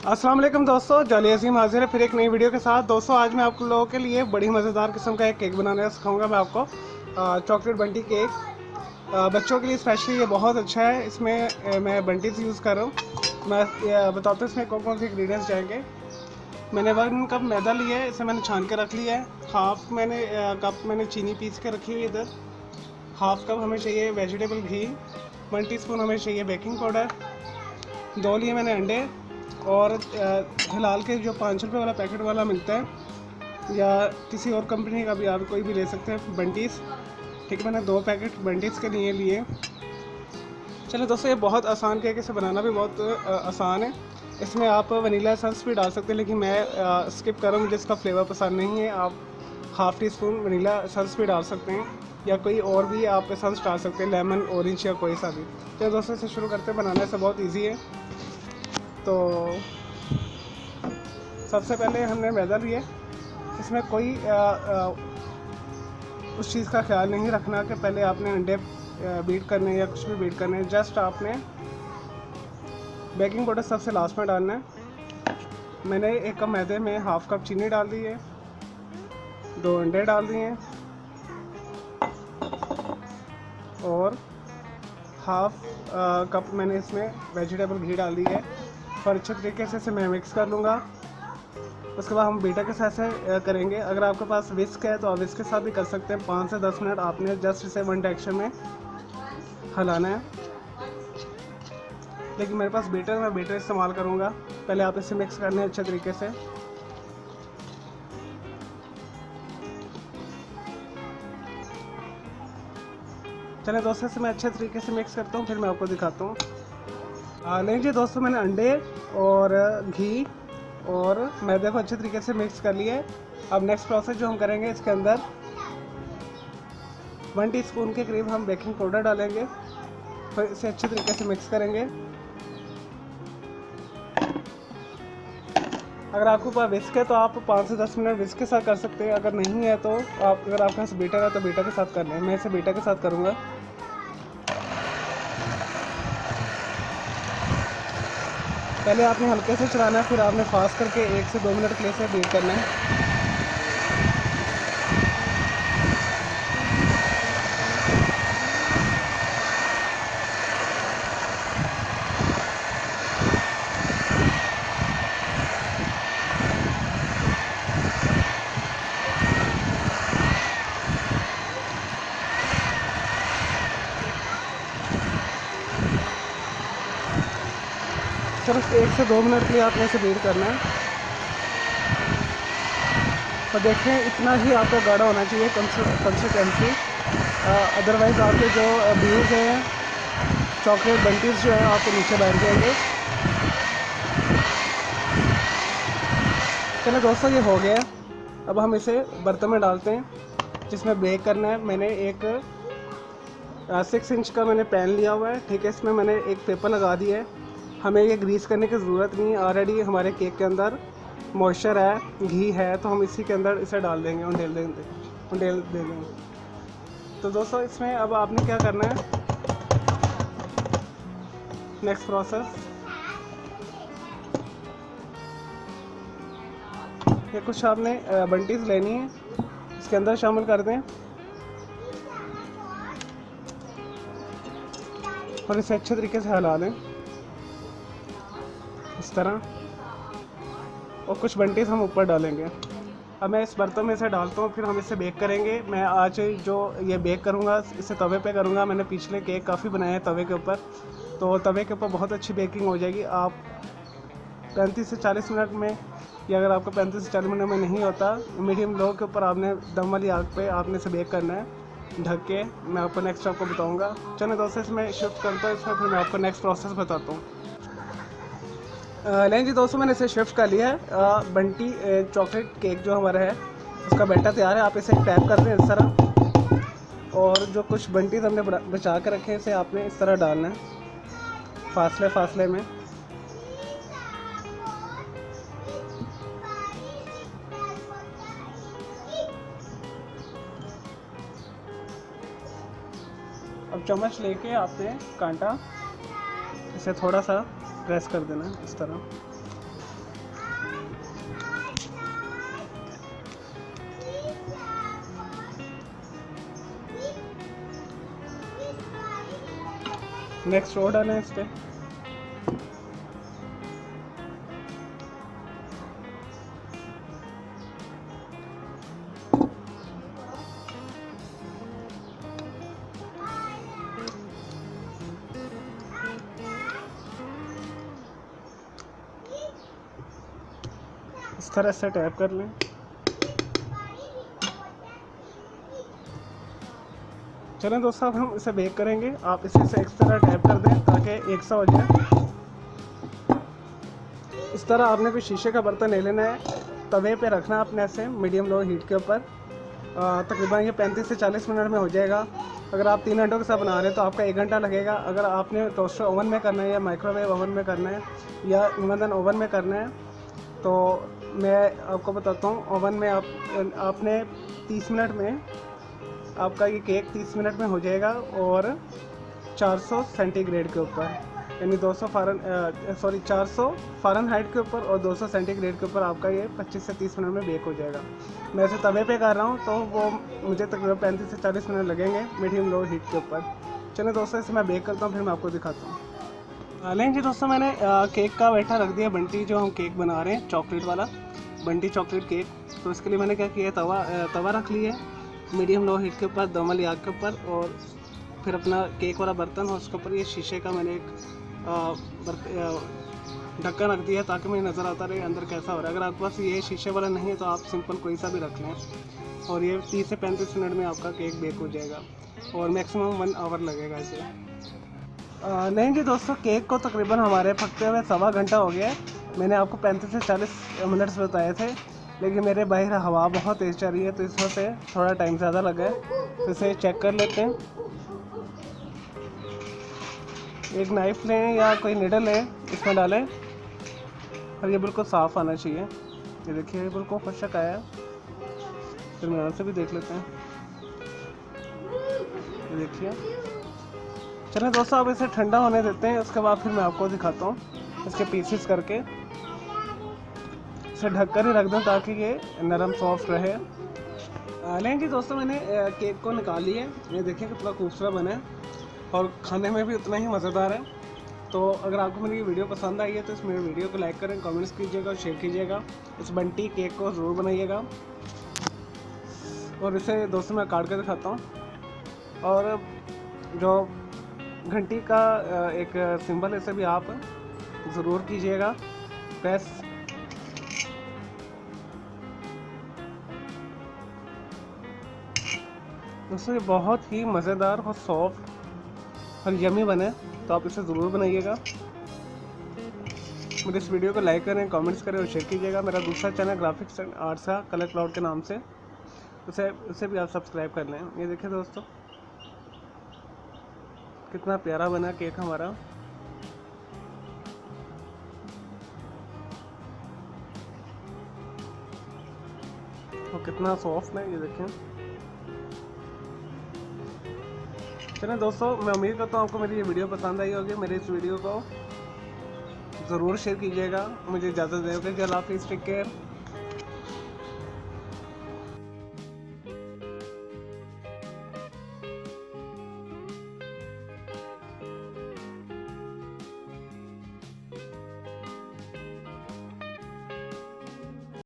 अस्सलाम वालेकुम दोस्तों, जाली अजीम हाजिर है फिर एक नई वीडियो के साथ। दोस्तों आज मैं आप लोगों के लिए बड़ी मज़ेदार किस्म का एक केक बनाना सिखाऊंगा। मैं आपको चॉकलेट बंटी केक बच्चों के लिए स्पेशली ये बहुत अच्छा है। इसमें मैं बंटीज यूज़ कर रहा हूँ। मैं बताता हूँ इसमें कौन कौन से इंग्रेडिएंट्स जाएंगे। मैंने 1 कप मैदा लिया है, इसे मैंने छान के रख लिया है। हाफ कप मैंने चीनी पीस के रखी हुई है इधर। हाफ कप हमें चाहिए वेजिटेबल घी। 1 टीस्पून हमें चाहिए बेकिंग पाउडर। 2 लिए मैंने अंडे। और हिलाल के जो 5 रुपये वाला पैकेट वाला मिलता है या किसी और कंपनी का भी आप कोई भी ले सकते हैं बंटीज़। ठीक है, मैंने 2 पैकेट बंटीज़ के लिए। चलिए दोस्तों, ये बहुत आसान केक, इसे बनाना भी बहुत आसान है। इसमें आप वनीला एसेंस भी डाल सकते हैं, लेकिन मैं स्किप कर रहा हूँ, मुझे इसका फ्लेवर पसंद नहीं है। आप half tea spoon vanilla essence भी डाल सकते हैं या कोई और भी आप एसेंस डाल सकते हैं, लेमन, ऑरेंज या कोई सा भी। चलिए दोस्तों, इसे शुरू करते हैं बनाना। इसे बहुत ईजी है। तो सबसे पहले हमने मैदा लिया। इसमें कोई उस चीज़ का ख्याल नहीं रखना कि पहले आपने अंडे बीट करने या कुछ भी बीट करने। जस्ट आपने बेकिंग पाउडर सबसे लास्ट में डालना है। मैंने 1 कप मैदे में हाफ कप चीनी डाल दी है, 2 अंडे डाल दिए हैं और हाफ कप मैंने इसमें वेजिटेबल घी डाल दी है। और अच्छे तरीके से इसे मैं मिक्स कर लूँगा। उसके बाद हम बीटर के साथ से करेंगे। अगर आपके पास विस्क है तो आप विस्क के साथ भी कर सकते हैं। 5 से 10 मिनट आपने जस्ट इसे वन डायरेक्शन में हिलाना है, लेकिन मेरे पास बीटर, मैं बीटर इस्तेमाल करूँगा। पहले आप इसे मिक्स करने हैं अच्छे तरीके से। चलिए दोस्तों, इसे मैं अच्छे तरीके से मिक्स करता हूँ, फिर मैं आपको दिखाता हूँ। लीजिए दोस्तों, मैंने अंडे और घी और मैदे को अच्छे तरीके से मिक्स कर लिया है। अब नेक्स्ट प्रोसेस जो हम करेंगे, इसके अंदर 1 टीस्पून के करीब हम बेकिंग पाउडर डालेंगे, फिर इसे अच्छे तरीके से मिक्स करेंगे। अगर आपके पास विस्क है तो आप 5 से 10 मिनट विस्क के साथ कर सकते हैं। अगर नहीं है तो अगर आपके पास बीटर है तो बीटर के साथ कर लें। मैं इसे बीटर के साथ करूँगा। पहले आपने हल्के से चलाना है, फिर आपने फास्ट करके 1 से 2 मिनट के लिए इसे बीट करना है। सिर्फ 1 से 2 मिनट के लिए आपने इसे बीट करना है। और देखें, इतना ही आपका गाढ़ा होना चाहिए कंसिस्टेंसी। अदरवाइज़ आपके जो बीन्स हैं, चॉकलेट बंटीज जो है, आपके नीचे बैठ जाएंगे। चलो दोस्तों, ये हो गया। अब हम इसे बर्तन में डालते हैं जिसमें बेक करना है। मैंने एक 6 इंच का मैंने पैन लिया हुआ है। ठीक है, इसमें मैंने एक पेपर लगा दिया है। हमें ये ग्रीस करने की ज़रूरत नहीं है, ऑलरेडी हमारे केक के अंदर मॉइस्चर है, घी है, तो हम इसी के अंदर इसे डाल देंगे, उंडेल दे देंगे। तो दोस्तों, इसमें अब आपने क्या करना है, नेक्स्ट प्रोसेस, ये कुछ आपने बंटीज लेनी है, इसके अंदर शामिल कर दें और इसे अच्छे तरीके से हिला लें इस तरह। और कुछ बंटीज हम ऊपर डालेंगे। अब मैं इस बर्तन में इसे डालता हूँ, फिर हम इसे बेक करेंगे। मैं आज जो ये बेक करूँगा इसे तवे पे करूँगा। मैंने पिछले केक काफ़ी बनाए हैं तवे के ऊपर, तो तवे के ऊपर बहुत अच्छी बेकिंग हो जाएगी। आप 35 से 40 मिनट में, या अगर आपको 35 से 40 मिनट में नहीं होता, मीडियम लो के ऊपर आपने दम वाली आग पे आपने इसे बेक करना है ढक के। मैं आपको नेक्स्ट आपको बताऊँगा। चलिए दोस्तों, इसमें शिफ्ट करता हूँ, इसमें फिर मैं आपको नेक्स्ट प्रोसेस बताता हूँ। नहीं जी दोस्तों, मैंने इसे शिफ्ट कर लिया है। बंटी चॉकलेट केक जो हमारा है उसका बैटर तैयार है। आप इसे टैप कर दें इस तरह, और जो कुछ बंटीज हमने बचा कर रखे हैं इसे आपने इस तरह डालना है फासले में। अब चम्मच लेके आपने कांटा इसे थोड़ा सा प्रेस कर देना है इस तरह। नेक्स्ट रो डालें इस पर। इस तरह से टैप कर लें। चलें दोस्तों, अब हम इसे बेक करेंगे। आप इसे से इस तरह टैप कर दें ताकि एक सा हो जाए। इस तरह आपने कोई शीशे का बर्तन ले लेना है, तवे पे रखना है अपने ऐसे मीडियम लो हीट के ऊपर। तकरीबन ये 35 से 40 मिनट में हो जाएगा। अगर आप 3 घंटों के साथ बना रहे हैं तो आपका 1 घंटा लगेगा। अगर आपने टोस्टर ओवन में करना है या माइक्रोवेव ओवन में करना है या इवन ओवन में करना है तो मैं आपको बताता हूँ। ओवन में आपने 30 मिनट में आपका ये केक 30 मिनट में हो जाएगा और 400 सेंटीग्रेड के ऊपर, यानी 400 फ़ारेनहाइट के ऊपर और 200 सेंटीग्रेड के ऊपर आपका ये 25 से 30 मिनट में बेक हो जाएगा। मैं इसे तवे पे कर रहा हूँ तो वो मुझे तकरीबन 35 से 40 मिनट लगेंगे मीडियम लो हीट के ऊपर। चलिए दोस्तों, इसे मैं बेक करता हूँ, फिर मैं आपको दिखाता हूँ। लेकिन जी दोस्तों, मैंने केक का बैठा रख दिया बंटी, जो हम केक बना रहे हैं चॉकलेट वाला, बंटी चॉकलेट केक। तो इसके लिए मैंने क्या किया, तवा रख लिया मीडियम लो हीट के ऊपर, दमल आग के ऊपर, और फिर अपना केक वाला बर्तन हो उसके ऊपर ये शीशे का मैंने एक ढक्कन रख दिया ताकि मुझे नज़र आता रहे अंदर कैसा हो रहा है। अगर आपके पास ये शीशे वाला नहीं है तो आप सिंपल कोई सा भी रख लें और ये 30 से 35 मिनट में आपका केक बेक हो जाएगा और मैक्सिमम 1 आवर लगेगा इसे। नहीं जी दोस्तों, केक को तकरीबन हमारे पकते हुए 1.25 घंटा हो गया है। मैंने आपको 35 से 40 मिनट्स बताए थे, लेकिन मेरे बाहर हवा बहुत तेज़ चल रही है तो इस वजह से थोड़ा टाइम ज़्यादा लगा है। तो इसे चेक कर लेते हैं। एक नाइफ़ लें या कोई निडल लें, इसमें डालें और ये बिल्कुल साफ़ आना चाहिए। ये देखिए, ये बिल्कुल खुशक आया। फिर मैं यहाँ से भी देख लेते हैं। ये देखिए। चलिए दोस्तों, अब इसे ठंडा होने देते हैं, उसके बाद फिर मैं आपको दिखाता हूँ इसके पीसेस करके। इसे ढक कर ही रख दें ताकि ये नरम सॉफ्ट रहे। लेकिन जी दोस्तों, मैंने केक को निकाल लिया है। ये देखिए कितना खूबसूरत बना है और खाने में भी उतना ही मज़ेदार है। तो अगर आपको मेरी वीडियो पसंद आई है तो इस मेरे वीडियो को लाइक करें, कमेंट्स कीजिएगा और शेयर कीजिएगा। इस बंटी केक को ज़रूर बनाइएगा। और इसे दोस्तों मैं काट कर दिखाता हूँ। और जो घंटी का एक सिंबल है, इसे भी आप ज़रूर कीजिएगा प्रेस। दोस्तों, ये बहुत ही मज़ेदार और सॉफ्ट और यमी बने, तो आप इसे ज़रूर बनाइएगा। मेरे इस वीडियो को लाइक करें, कमेंट्स करें और शेयर कीजिएगा। मेरा दूसरा चैनल ग्राफिक्स एंड आर्ट्स का कलर क्लाउड के नाम से, उसे भी आप सब्सक्राइब कर लें। ये देखिए दोस्तों, कितना प्यारा बना केक हमारा। और कितना सॉफ्ट है, ये देखें। चलिए दोस्तों, मैं उम्मीद करता हूँ आपको मेरी ये वीडियो पसंद आई होगी। मेरे इस वीडियो को ज़रूर शेयर कीजिएगा। मुझे इजाज़त दें। अल्लाह हाफ़िज़, टेक केयर।